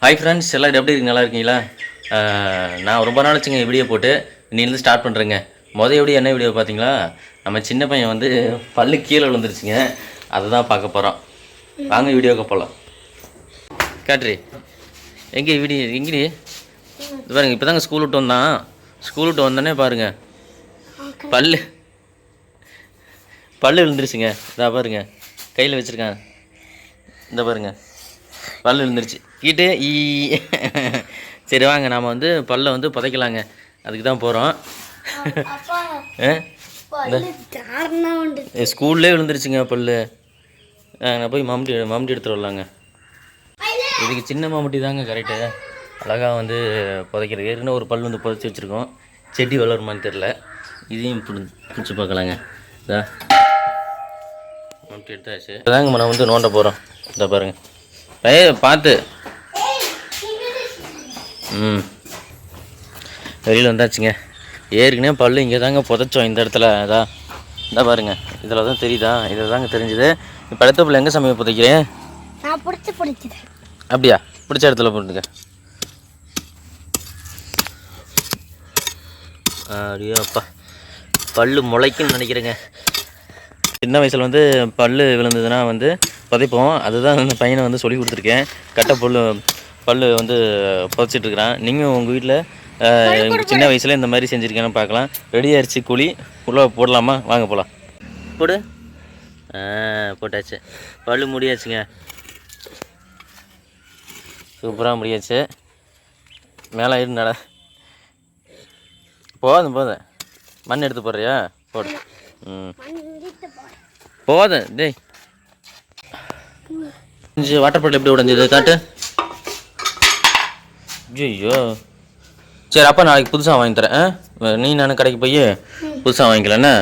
Hi friends, எல்லோரும் எப்படி இருக்கு? நல்லா இருக்கீங்களா? நான் ரொம்ப நாள் வச்சுங்க வீடியோ போட்டு இன்னிலேருந்து ஸ்டார்ட் பண்ணுறேங்க. வீடியோ என்ன வீடியோ பார்த்தீங்களா? நம்ம சின்ன பையன் வந்து பல்லு கீழே விழுந்துருச்சுங்க. அதை தான் பார்க்க போகிறோம். வாங்க வீடியோக்கு போகலாம். காட்ரி எங்கே வீடியோ எங்கடி இது பாருங்க. இப்போ தாங்க ஸ்கூல் விட்டு வந்தான். ஸ்கூல் விட்டு வந்தோடனே பாருங்கள் பல்லு விழுந்துருச்சுங்க. இதாக பாருங்க, கையில் வச்சுருக்கேன். இந்த பாருங்க, பல்லு விழுந்துருச்சு கீட்டு சரி வாங்க, நாம் வந்து பல்லை வந்து புதைக்கலாங்க. அதுக்கு தான் போகிறோம். ஸ்கூல்லே விழுந்துருச்சுங்க பல்லு. நான் போய் மம்முட்டி எடுத்துகிட்டு வரலாங்க. இதுக்கு சின்ன மம்முட்டி தாங்க கரெக்டு. அழகாக வந்து புதைக்கிறது. ஏற்கனவே ஒரு பல் வந்து புதைச்சி வச்சுருக்கோம். செடி வளருமான்னு தெரில. இதையும் பிடிச்சி பார்க்கலாங்க. இதா மம்முட்டி எடுத்தாச்சு. இதாங்க நான் வந்து நோண்ட போகிறோம். இதை பாருங்கள், பார்த்து. வெளியில் வந்தாச்சுங்க. ஏற்கனவே பல்லு இங்கே தாங்க புதைச்சோம், இந்த இடத்துல. இதான் பாருங்க, இதில் தான் தெரியுதா? இதில் தாங்க தெரிஞ்சுது. இப்போ அடுத்த பல்லு எங்கே சமயம் புதைக்கிறேன்? அப்படியா? பிடிச்ச இடத்துல போட்டுங்க. அப்படியே அப்பா, பல்லு முளைக்குன்னு நினைக்கிறேங்க. சின்ன வயசில் வந்து பல்லு விழுந்ததுன்னா வந்து புதைப்போம். அதுதான் அந்த பையனை வந்து சொல்லி கொடுத்துருக்கேன். கட்டை பல்லு வந்து புதைச்சிட்ருக்குறான். நீங்கள் உங்கள் வீட்டில் சின்ன வயசில் இந்த மாதிரி செஞ்சுருக்கேன்னு பார்க்கலாம். ரெடி ஆயிடுச்சு. குழி உள்ளே போடலாமா? வாங்க போகலாம். போடு. போட்டாச்சு. பல்லு முடியாச்சுங்க. சூப்பராக முடியாச்சு. மேலே இரு நட. போதும் மண் எடுத்து போடுறியா? போடு. போதும். டேய், வாட்டர் பாட்டில் எப்படி உடஞ்சது காட்டு. ஐயோ, சரி அப்போ நாளைக்கு புதுசாக வாங்கி தரேன். நீ நானும் கடைக்கு போய் புதுசாக வாங்கிக்கலண்ணே.